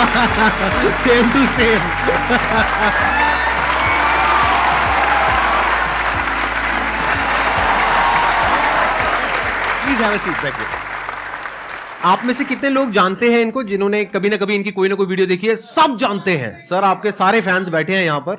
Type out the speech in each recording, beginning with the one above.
Same to same. Please have a seat back. आप में से कितने लोग जानते हैं इनको, जिन्होंने कभी ना कभी इनकी कोई ना कोई वीडियो देखी है? सब जानते हैं सर, आपके सारे फैंस बैठे हैं यहां पर।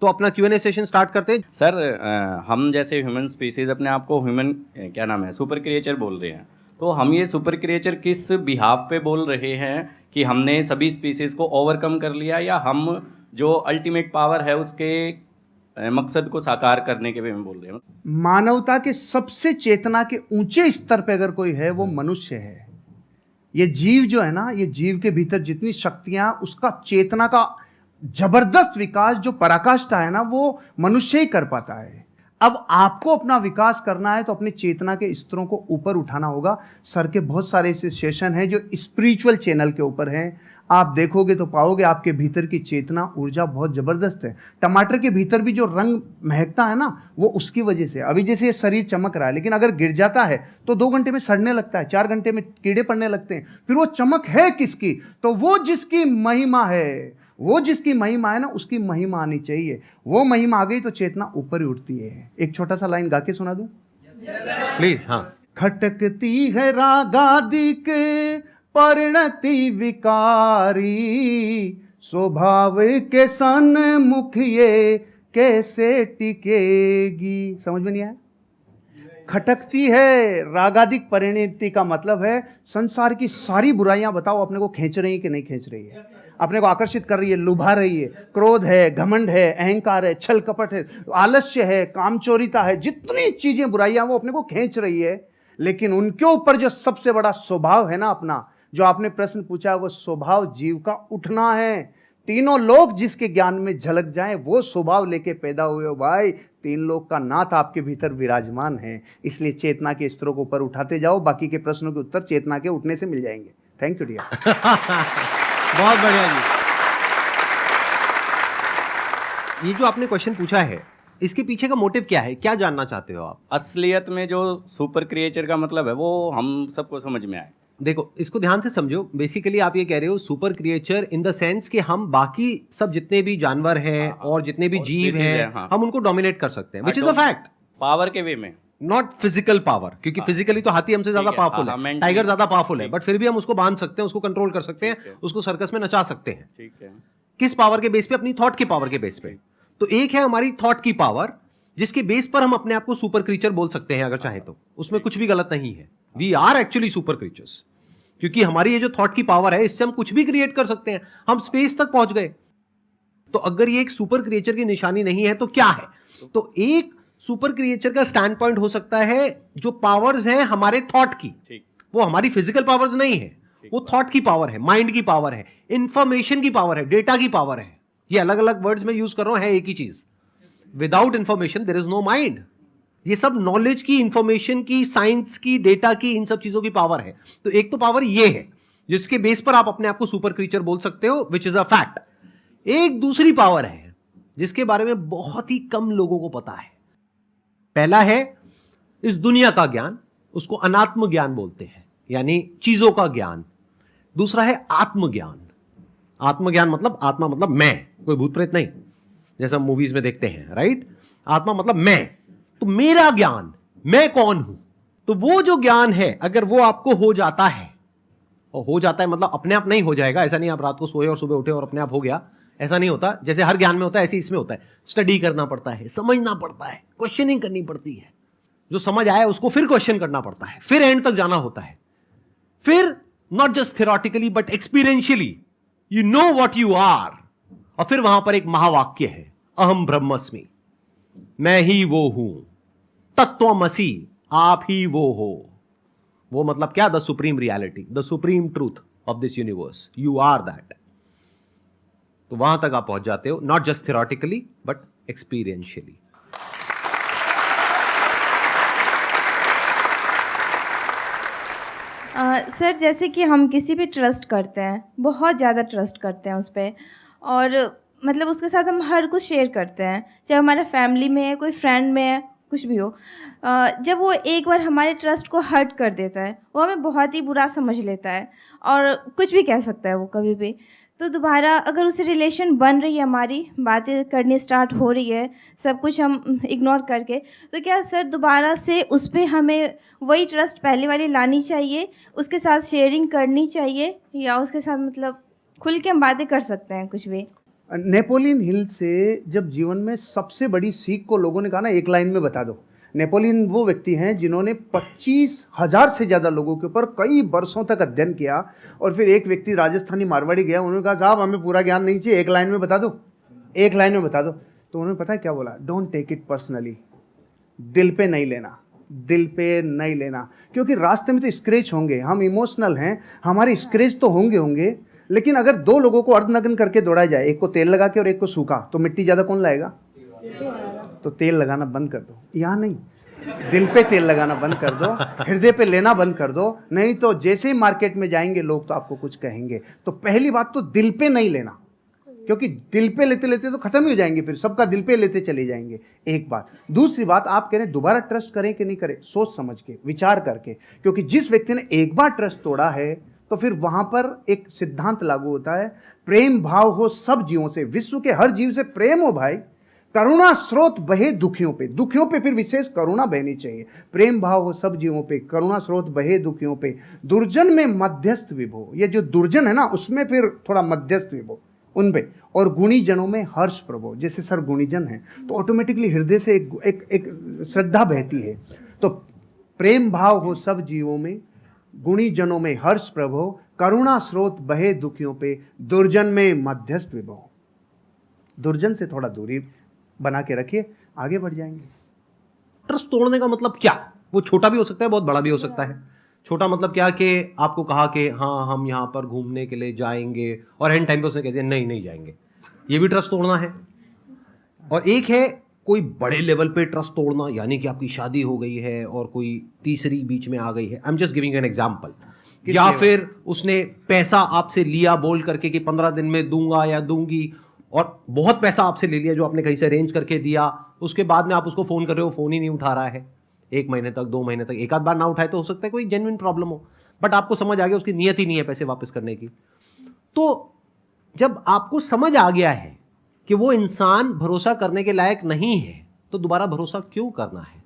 तो अपना Q&A सेशन स्टार्ट करते हैं। सर हम जैसे ह्यूमन स्पीसीज अपने आप को ह्यूमन क्या नाम है सुपर क्रिएचर बोल रहे हैं, तो हम ये सुपर क्रिएचर किस बिहाफ पे बोल रहे हैं कि हमने सभी स्पीसीज को ओवरकम कर लिया, या हम जो अल्टीमेट पावर है उसके मकसद को साकार करने के वे में बोल रहे हैं? मानवता के सबसे चेतना के ऊंचे स्तर पे अगर कोई है वो मनुष्य है। ये जीव जो है ना, ये जीव के भीतर जितनी शक्तियां, उसका चेतना का जबरदस्त विकास जो पराकाष्ठा है ना, वो मनुष्य ही कर पाता है। अब आपको अपना विकास करना है तो अपनी चेतना के स्तरों को ऊपर उठाना होगा। सर के बहुत सारे ऐसे सेशन हैं जो स्पिरिचुअल चैनल के ऊपर हैं, आप देखोगे तो पाओगे आपके भीतर की चेतना ऊर्जा बहुत जबरदस्त है। टमाटर के भीतर भी जो रंग महकता है ना, वो उसकी वजह से। अभी जैसे ये शरीर चमक रहा है, लेकिन अगर गिर जाता है तो 2 घंटे में सड़ने लगता है, 4 घंटे में कीड़े पड़ने लगते हैं। फिर वो चमक है किसकी? तो वो जिसकी महिमा है, वो जिसकी महिमा है ना, उसकी महिमा आनी चाहिए। वो महिमा आ गई तो चेतना ऊपर ही उठती है। एक छोटा सा लाइन गा के सुना दूं प्लीज? हाँ। खटकती है रागादि के परिणति विकारी, स्वभाव के सन्मुख ये कैसे टिकेगी। समझ में नहीं आया? खटकती है रागादिक परिणति का मतलब है संसार की सारी बुराइयां बताओ अपने को खींच रही है कि नहीं खींच रही है, अपने को आकर्षित कर रही है, लुभा रही है। क्रोध है, घमंड है, अहंकार है, छल कपट है, आलस्य है, कामचोरिता है, जितनी चीजें बुराइयां वो अपने को खींच रही है। लेकिन उनके ऊपर जो सबसे बड़ा स्वभाव है ना अपना, जो आपने प्रश्न पूछा, वो स्वभाव जीव का उठना है। तीनों लोग जिसके ज्ञान में झलक जाएं, वो स्वभाव लेके पैदा हुए हो भाई। 3 लोग का नाथ आपके भीतर विराजमान है। इसलिए चेतना के स्तरों को ऊपर उठाते जाओ, बाकी के प्रश्नों के उत्तर चेतना के उठने से मिल जाएंगे। Thank you dear. बहुत बढ़िया जी। ये जो आपने क्वेश्चन पूछा है, इसके पीछे का मोटिव क्या है? क्या जानना चाहते हो आप? असलियत में जो सुपर क्रिएचर का मतलब है वो हम सबको समझ में आए। देखो, इसको ध्यान से समझो। बेसिकली आप ये कह रहे हो super creature in the sense कि हम बाकी सब जितने भी जानवर हैं और जितने भी जीव हैं, हाँ। हम उनको डोमिनेट कर सकते हैं, which is a fact. Power के वे में, नॉट फिजिकल पावर, क्योंकि फिजिकली तो हाथी हमसे ज्यादा पावरफुल है, टाइगर ज्यादा पावरफुल है, बट फिर भी हम उसको बांध सकते हैं, उसको कंट्रोल कर सकते हैं, उसको सर्कस में नचा सकते हैं। ठीक है। किस पावर के बेस पे? अपनी थॉट की पावर के बेस पे। तो एक है हमारी थॉट की पावर, जिसके बेस पर हम अपने आप को सुपर क्रीचर बोल सकते हैं अगर चाहे तो। उसमें कुछ भी गलत नहीं है। We are actually super creatures, क्योंकि हमारी ये जो थॉट की पावर है, इससे हम कुछ भी क्रिएट कर सकते हैं। हम स्पेस तक पहुंच गए। तो अगर ये एक सुपर क्रिएचर की निशानी नहीं है तो क्या है? तो एक सुपर क्रिएचर का स्टैंड पॉइंट हो सकता है जो पावर्स हैं हमारे थॉट की, वो हमारी फिजिकल पावर्स नहीं है, वो थॉट की पावर है, माइंड की पावर है, इंफॉर्मेशन की पावर है, डेटा की पावर है। ये अलग अलग वर्ड्स में यूज कर रहा हूं, है एक ही चीज। Without information there is no mind. ये सब नॉलेज की, इंफॉर्मेशन की, साइंस की, डेटा की, इन सब चीजों की पावर है। तो एक तो पावर ये है जिसके बेस पर आप अपने आप को सुपर क्रीचर बोल सकते हो, विच इज अ फैक्ट। एक दूसरी पावर है जिसके बारे में बहुत ही कम लोगों को पता है। पहला है इस दुनिया का ज्ञान, उसको अनात्म ज्ञान बोलते हैं, यानी चीजों का ज्ञान। दूसरा है आत्मज्ञान। आत्मज्ञान मतलब, आत्मा मतलब मैं, कोई भूत प्रेत नहीं, जैसा मूवीज में देखते हैं, राइट? आत्मा मतलब मैं। तो मेरा ज्ञान, मैं कौन हूं। तो वो जो ज्ञान है, अगर वो आपको हो जाता है, और हो जाता है मतलब अपने आप नहीं हो जाएगा, ऐसा नहीं आप रात को सोए और सुबह उठे और अपने आप हो गया, ऐसा नहीं होता। जैसे हर ज्ञान में होता है, ऐसे इसमें होता है। स्टडी करना पड़ता है, समझना पड़ता है, क्वेश्चनिंग करनी पड़ती है। जो समझ आया उसको फिर क्वेश्चन करना पड़ता है, फिर एंड तक जाना होता है। फिर not just theoretically but experientially you know what you are. और फिर वहां पर एक महावाक्य है, अहम ब्रह्मस्मि, मैं ही वो हूं, तत्वमसि, आप ही वो हो। वो मतलब क्या? The supreme reality, the supreme truth of this universe, you are that. तो वहां तक आप पहुंच जाते हो, not just theoretically but experientially. Sir, जैसे कि हम किसी पे ट्रस्ट करते हैं, बहुत ज़्यादा ट्रस्ट करते हैं उस पर, और मतलब उसके साथ हम हर कुछ शेयर करते हैं, चाहे हमारा फैमिली में है, कोई फ्रेंड में है, कुछ भी हो, जब वो एक बार हमारे ट्रस्ट को हर्ट कर देता है, वो हमें बहुत ही बुरा समझ लेता है और कुछ भी कह सकता है वो कभी भी। तो दोबारा अगर उससे रिलेशन बन रही है, हमारी बातें करनी स्टार्ट हो रही है, सब कुछ हम इग्नोर करके, तो क्या सर दोबारा से उस पर हमें वही ट्रस्ट पहले वाली लानी चाहिए, उसके साथ शेयरिंग करनी चाहिए, या उसके साथ मतलब खुल के हम बातें कर सकते हैं कुछ भी? नेपोलियन हिल से जब जीवन में सबसे बड़ी सीख को लोगों ने कहा ना, एक लाइन में बता दो। नेपोलियन वो व्यक्ति हैं जिन्होंने 25,000 से ज़्यादा लोगों के ऊपर कई वर्षों तक अध्ययन किया, और फिर एक व्यक्ति राजस्थानी मारवाड़ी गया, उन्होंने कहा साहब हमें पूरा ज्ञान नहीं चाहिए, एक लाइन में बता दो, एक लाइन में बता दो। तो उन्होंने पता है क्या बोला? डोंट टेक इट पर्सनली, दिल पे नहीं लेना, दिल पे नहीं लेना, क्योंकि रास्ते में तो स्क्रैच होंगे, हम इमोशनल हैं, हमारे स्क्रैच तो होंगे, लेकिन अगर दो लोगों को अर्धनग्न करके दौड़ाया जाए, एक को तेल लगा के और एक को सूखा, तो मिट्टी ज़्यादा कौन लाएगा? तो तेल लगाना बंद कर दो, यहाँ नहीं, दिल पे तेल लगाना बंद कर दो, हृदय पे लेना बंद कर दो, नहीं तो जैसे ही मार्केट में जाएंगे लोग तो आपको कुछ कहेंगे। तो पहली बात तो दिल पे नहीं लेना, क्योंकि दिल पे लेते लेते तो खत्म ही हो जाएंगे, फिर सबका दिल पे लेते चले जाएंगे, एक बात। दूसरी बात, आप कह रहे हैं दोबारा ट्रस्ट करें कि नहीं करें, सोच समझ के, विचार करके, क्योंकि जिस व्यक्ति ने एक बार ट्रस्ट तोड़ा है तो फिर वहां पर एक सिद्धांत लागू होता है, प्रेम भाव हो सब जीवों से, विश्व के हर जीव से प्रेम हो भाई, करुणा स्रोत बहे दुखियों पे फिर विशेष करुणा बहनी चाहिए, प्रेम भाव हो सब जीवों पे, करुणा स्रोत बहे दुखियों पे, दुर्जन में मध्यस्थ विभो, ये जो दुर्जन है ना उसमें फिर थोड़ा मध्यस्थ विभो उन पे, और गुणी जनों में हर्ष प्रभो, जैसे सर गुणीजन है तो ऑटोमेटिकली हृदय से एक श्रद्धा बहती है। तो प्रेम भाव हो सब जीवों में, गुणी जनों में हर्ष प्रभो, करुणा स्रोत बहे दुखियों पे, दुर्जन में मध्यस्थ विभो। दुर्जन से थोड़ा दूरी बना के रखिए, आगे बढ़ जाएंगे। ट्रस्ट तोड़ने का मतलब क्या? वो छोटा भी हो सकता है, बहुत बड़ा भी हो सकता है। छोटा मतलब क्या कि आपको कहा कि हाँ हम यहाँ पर घूमने के लिए जाएंगे, और एंड टाइम पे उसने कह दिया नहीं जाएंगे, ये भी ट्रस्ट तोड़ना है। और एक है कोई बड़े लेवल पे ट्रस्ट तोड़ना, यानी कि आपकी शादी हो गई है और कोई तीसरी बीच में आ गई है, I am just giving an example, या फिर उसने पैसा आपसे लिया बोल करके कि 15 दिन में दूंगा या दूंगी, और बहुत पैसा आपसे ले लिया जो आपने कहीं से अरेंज करके दिया, उसके बाद में आप उसको फोन कर रहे हो, फोन ही नहीं उठा रहा है 1 महीने तक, 2 महीने तक, एक आध बार ना उठाए तो हो सकता है कोई जेन्युइन प्रॉब्लम हो, बट आपको समझ आ गया उसकी नीयत ही नहीं है पैसे वापस करने की। तो जब आपको समझ आ गया है कि वो इंसान भरोसा करने के लायक नहीं है, तो दोबारा भरोसा क्यों करना है?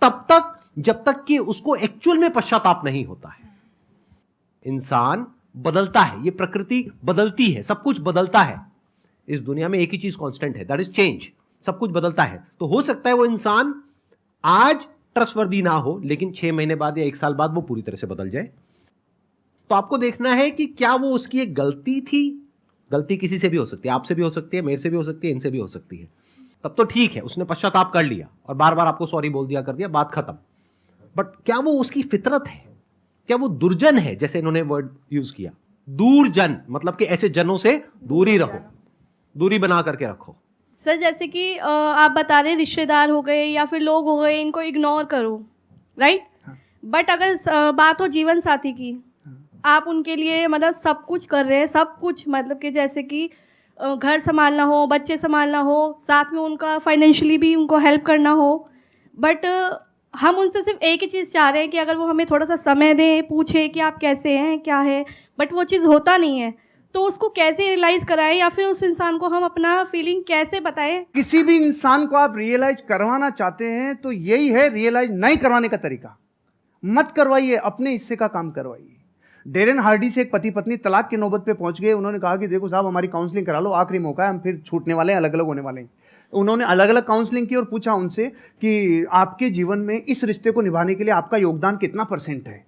तब तक जब तक कि उसको एक्चुअल में पश्चाताप नहीं होता है। इंसान बदलता है, ये प्रकृति बदलती है, सब कुछ बदलता है, इस दुनिया में एक ही चीज कांस्टेंट है, दैट इज चेंज, सब कुछ बदलता है। तो हो सकता है वो इंसान आज ट्रस्टवर्दी ना हो, लेकिन 6 महीने बाद या 1 साल बाद वो पूरी तरह से बदल जाए। तो आपको देखना है कि क्या वो उसकी एक गलती थी, गलती किसी से भी हो सकती है, आपसे भी हो सकती है, मेरे से भी हो सकती है, इनसे भी हो सकती है, तब तो ठीक है, उसने पश्चाताप कर लिया और बार बार आपको सॉरी बोल दिया, कर दिया, बात खत्म। बट क्या वो उसकी फितरत है? क्या वो दुर्जन है? जैसे इन्होंने वर्ड यूज किया दूरजन, मतलब कि ऐसे जनों से दूरी रहो, दूरी बना करके रखो। सर जैसे कि आप बता रहे रिश्तेदार हो गए या फिर लोग हो गए, इनको इग्नोर करो, राइट? बट अगर बात हो जीवन साथी की, आप उनके लिए मतलब सब कुछ कर रहे हैं, सब कुछ मतलब कि जैसे कि घर संभालना हो, बच्चे संभालना हो, साथ में उनका फाइनेंशियली भी उनको हेल्प करना हो, बट हम उनसे सिर्फ एक ही चीज़ चाह रहे हैं कि अगर वो हमें थोड़ा सा समय दें, पूछे कि आप कैसे हैं, क्या है, बट वो चीज़ होता नहीं है। तो उसको कैसे रियलाइज़ कराएं, या फिर उस इंसान को हम अपना फीलिंग कैसे बताएं? किसी भी इंसान को आप रियलाइज करवाना चाहते हैं तो यही है रियलाइज नहीं करवाने का तरीका। मत करवाइए, अपने हिस्से का काम करवाइए। डेरेन हार्डी से एक पति पत्नी तलाक की नौबत पे पहुंच गए। उन्होंने कहा कि देखो साहब हमारी काउंसलिंग करा लो, आखिरी मौका है, हम फिर छूटने वाले हैं, अलग अलग होने वाले हैं। उन्होंने अलग अलग काउंसलिंग की और पूछा उनसे कि आपके जीवन में इस रिश्ते को निभाने के लिए आपका योगदान कितना % है।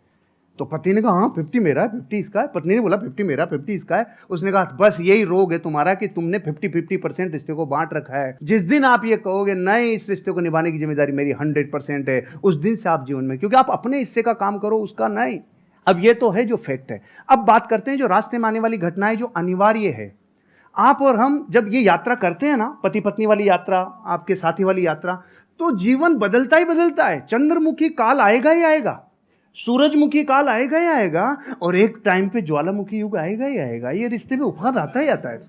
तो पति ने कहा हाँ 50 मेरा है, 50 इसका है। पत्नी ने बोला 50 मेरा, 50 इसका है। उसने कहा बस यही रोग है तुम्हारा कि तुमने 50-50% रिश्ते को बांट रखा है। जिस दिन आप ये कहोगे नहीं इस रिश्ते को निभाने की जिम्मेदारी मेरी 100% है, उस दिन से आप जीवन में, क्योंकि आप अपने हिस्से का काम करो, उसका नहीं। अब ये तो है जो फैक्ट है। अब बात करते हैं जो रास्ते में आने वाली घटनाएं जो अनिवार्य है। आप और हम जब ये यात्रा करते हैं ना, पति पत्नी वाली यात्रा, आपके साथी वाली यात्रा, तो जीवन बदलता ही बदलता है। चंद्रमुखी काल आएगा ही आएगा, सूरजमुखी काल आएगा ही आएगा, और एक टाइम पे ज्वालामुखी युग आएगा ही आएगा। ये रिश्ते में उफान आता ही आता है।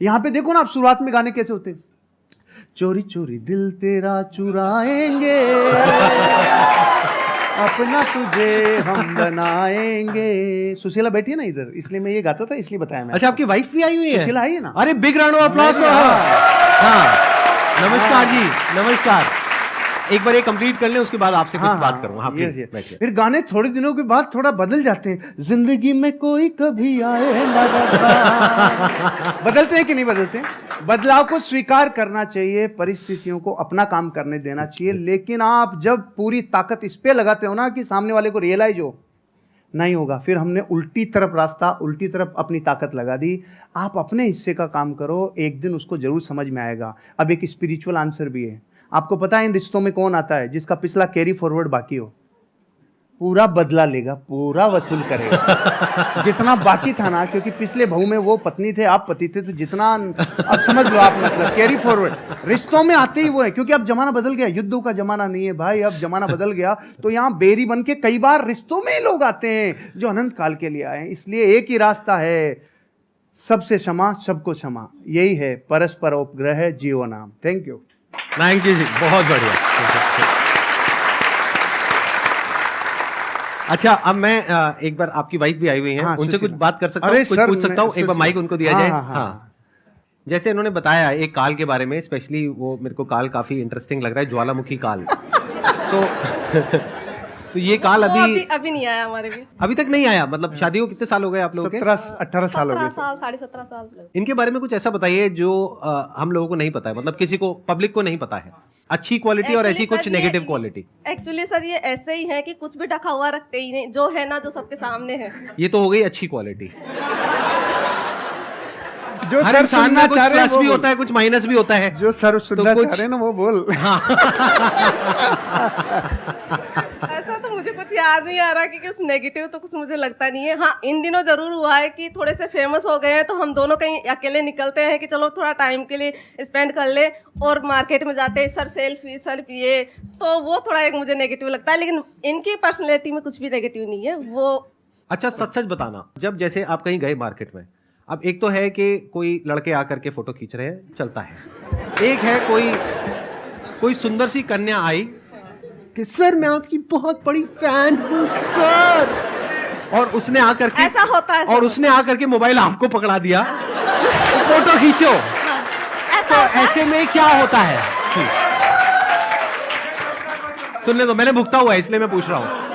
यहाँ पे देखो ना आप, शुरुआत में गाने कैसे होते हैं, चोरी चोरी दिल तेरा चुराएंगे, अपना तुझे हम बनाएंगे। सुशीला बैठी है ना इधर, इसलिए मैं ये गाता था, इसलिए बताया मैं। अच्छा, आपकी वाइफ भी आई हुई है? सुशीला आई है ना। अरे बिग राउंड ऑफ अप्लॉज। हाँ, नमस्कार जी, नमस्कार। एक बार ये कंप्लीट कर लें, उसके बाद आपसे कुछ बात करूंगा। हाँ, yes, please, yes। बैठिए। फिर गाने थोड़े दिनों के बाद थोड़ा बदल जाते हैं। जिंदगी में कोई कभी आए ना रब्बा। बदलते हैं कि नहीं बदलते? बदलाव को स्वीकार करना चाहिए, परिस्थितियों को अपना काम करने देना चाहिए। लेकिन आप जब पूरी ताकत इस पे लगाते हो ना कि सामने वाले को रियलाइज हो, नहीं होगा, फिर हमने उल्टी तरफ रास्ता, उल्टी तरफ अपनी ताकत लगा दी। आप अपने हिस्से का काम करो, एक दिन उसको जरूर समझ में आएगा। अब एक स्पिरिचुअल आंसर भी है। आपको पता है इन रिश्तों में कौन आता है? जिसका पिछला कैरी फॉरवर्ड बाकी हो, पूरा बदला लेगा, पूरा वसूल करेगा जितना बाकी था ना। क्योंकि पिछले बहू में वो पत्नी थे, आप पति थे, तो जितना अब समझ लो आप, मतलब कैरी फॉरवर्ड रिश्तों में आते ही वो है। क्योंकि अब जमाना बदल गया, युद्धों का जमाना नहीं है भाई, अब जमाना बदल गया। तो यहाँ बेरी बन के कई बार रिश्तों में लोग आते हैं जो अनंत काल के लिए आए हैं। इसलिए एक ही रास्ता है, सबसे क्षमा, सबको क्षमा, यही है परस्पर उपग्रह जियो नाम। Thank you. थैंक यू जी, बहुत बढ़िया। अच्छा, अब मैं एक बार, आपकी वाइफ भी आई हुई हैं, हाँ, उनसे कुछ सुशीला। बात कर सकता हूँ, अरे कुछ सर, पूछ सकता हूँ? एक बार माइक उनको दिया जाए। हाँ, हाँ, हाँ, जैसे इन्होंने बताया एक काल के बारे में, स्पेशली वो मेरे को काल काफी इंटरेस्टिंग लग रहा है, ज्वालामुखी काल। तो ये काल वो अभी नहीं आया हमारे बीच। अभी तक नहीं आया। मतलब शादी को कितने साल हो गए आप लोगों के? 17-18 साल हो गए। 17 साल। इनके बारे में कुछ ऐसा बताइए जो हम लोगों को नहीं पता है, मतलब किसी को, पब्लिक को नहीं पता है। अच्छी क्वालिटी और ऐसी कुछ नेगेटिव क्वालिटी। एक्चुअली सर ये ऐसे ही है कि कुछ भी ढका हुआ रखते ही नहीं, जो है ना, जो सबके सामने है। ये तो हो गई अच्छी क्वालिटी। जो हर सर इंसान सुनना में कुछ चाह रहे हैं प्लस वो भी बोल। होता है, कुछ माइनस भी होता है। जो सर सुनना कुछ- चाह रहे हैं ना वो बोल। ऐसा तो मुझे कुछ याद नहीं आ रहा कि कुछ नेगेटिव तो कुछ मुझे लगता नहीं है। हाँ, इन दिनों जरूर हुआ है कि थोड़े से फेमस हो गए हैं, तो हम दोनों कहीं अकेले निकलते हैं कि चलो थोड़ा टाइम के लिए स्पेंड कर ले, और मार्केट में जाते हैं सर सेल्फी ये, तो वो थोड़ा एक मुझे नेगेटिव लगता है। लेकिन इनकी पर्सनैलिटी में कुछ भी नेगेटिव नहीं है वो। अच्छा, सच सच बताना, जब जैसे आप कहीं गए मार्केट में, अब एक तो है कि कोई लड़के आकर के फोटो खींच रहे हैं, चलता है। एक है कोई सुंदर सी कन्या आई कि सर मैं आपकी बहुत बड़ी फैन हूँ सर, और उसने आकर के, ऐसा होता है, और उसने आकर के मोबाइल आपको पकड़ा दिया, फोटो खींचो। तो ऐसे में क्या होता है? सुनने दो, मैंने भुगता हुआ है इसलिए मैं पूछ रहा हूँ।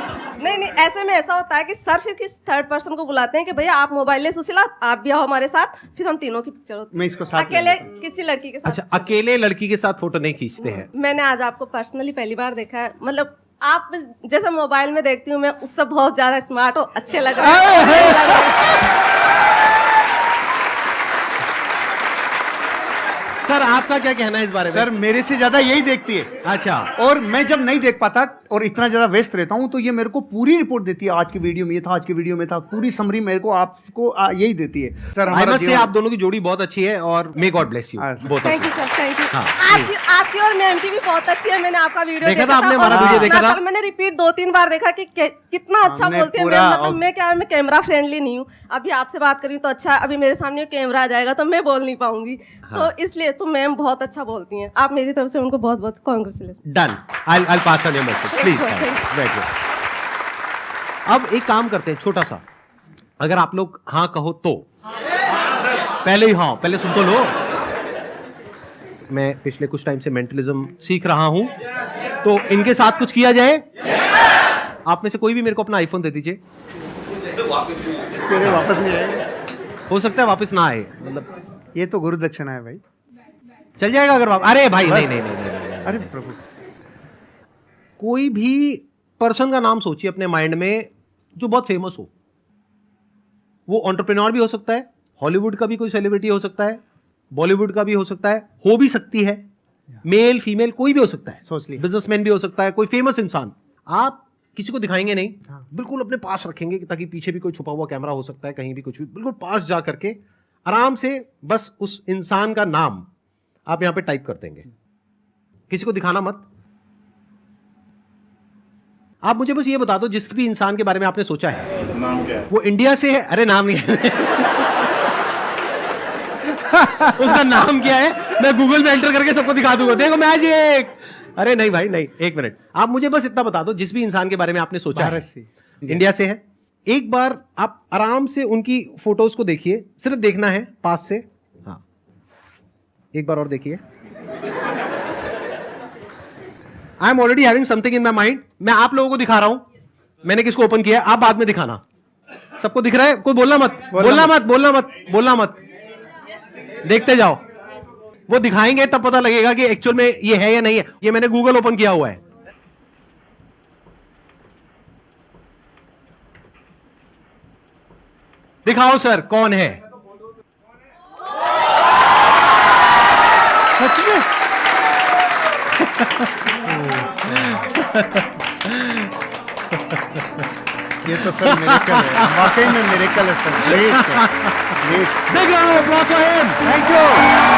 नहीं, ऐसे में ऐसा होता है कि सर फिर किस थर्ड पर्सन को बुलाते हैं कि भैया आप मोबाइल ले, सुशीला आप भी आओ हमारे साथ, फिर हम तीनों की पिक्चर होती है। मैं इसको साथ अकेले किसी लड़की के साथ। अच्छा, अकेले लड़की के साथ फोटो नहीं खींचते हैं? मैंने आज आपको पर्सनली पहली बार देखा है। मतलब आप जैसे मोबाइल में देखती हूँ मैं, उससे बहुत ज्यादा स्मार्ट और अच्छे लग रहे हैं। सर आपका क्या कहना है इस बारे में? सर मेरे से ज्यादा यही देखती है। अच्छा, और मैं जब नहीं देख पाता और इतना ज्यादा व्यस्त रहता हूं, तो ये मेरे को पूरी रिपोर्ट देती है। आज की वीडियो में ये था, आज की वीडियो में था, पूरी समरी मेरे को आपको यही देती है। सर आई मस्ट से आप दोनों की जोड़ी बहुत अच्छी है, और may God bless you both. Thank you sir, thank you. हाँ, आपकी और मैम की भी बहुत अच्छी है। मैंने आपका वीडियो देखा था, आपने और हमारा वीडियो देखा था? मैंने रिपीट 2-3 बार देखा कि कितना अच्छा हमने बोलती है पूरा- मैम। मतलब मैं कैमरा फ्रेंडली नहीं हूँ। अभी आपसे बात करी तो अच्छा, अभी मेरे सामने कैमरा आ जाएगा तो मैं बोल नहीं पाऊंगी, तो इसलिए तो मैम बहुत अच्छा बोलती हैं। आप मेरी तरफ से उनको बहुत बहुत congratulation. Done, I pass on your message please. बैठिए। अब एक काम करते हैं छोटा सा, अगर आप लोग हाँ कहो तो पहले ही हाँ, पहले सुन तो लो। मैं पिछले कुछ टाइम से मेंटलिज्म सीख रहा हूं, तो इनके साथ कुछ किया जाए। आप में से कोई भी मेरे को अपना आईफोन दे दीजिए। तेरे वापस नहीं आएगा। हो सकता है वापस ना आए, मतलब ये तो गुरु दक्षिणा है भाई। चल जाएगा अगर अरे भाई नहीं नहीं नहीं, नहीं, नहीं, अरे नहीं। प्रभु, कोई भी पर्सन का नाम सोचिए अपने माइंड में जो बहुत फेमस हो। वो एंटरप्रेन्योर भी हो सकता है, हॉलीवुड का भी कोई सेलिब्रिटी हो सकता है, बॉलीवुड का भी हो सकता है, हो भी सकती है, मेल फीमेल कोई भी हो सकता है, सोच लिया। बिजनेसमैन भी हो सकता है, कोई फेमस इंसान। आप किसी को दिखाएंगे नहीं, हाँ। बिल्कुल अपने पास रखेंगे ताकि पीछे भी कोई छुपा हुआ कैमरा हो सकता है, कहीं भी कुछ भी, बिल्कुल पास जा करके आराम से बस उस इंसान का नाम आप यहां पे टाइप कर देंगे। किसी को दिखाना मत। आप मुझे बस ये बता दो, जिस भी इंसान के बारे में आपने सोचा है, नाम क्या है? वो इंडिया से है? अरे नाम नहीं है। उसका नाम क्या है, मैं गूगल में एंटर करके सबको दिखा दूंगा, देखो मैजिक। अरे नहीं भाई नहीं, एक मिनट, आप मुझे बस इतना बता दो, जिस भी इंसान के बारे में आपने सोचा भारत है, से, इंडिया से है, एक बार आप आराम से उनकी फोटोज को देखिए, सिर्फ देखना है पास से। हाँ, एक बार और देखिए। I am already having something in my mind. मैं आप लोगों को दिखा रहा हूं मैंने किसको ओपन किया है, आप बाद में दिखाना। सबको दिख रहा है? कोई बोलना मत, बोलना मत, देखते जाओ। वो दिखाएंगे तब पता लगेगा कि एक्चुअल में ये है या नहीं है। ये मैंने गूगल ओपन किया हुआ है। दिखाओ सर कौन है। सच में? ये तो सर मिरेकल है, वाकई में मिरेकल है सर। Great sir, great. देख रहा हूं, थैंक यू।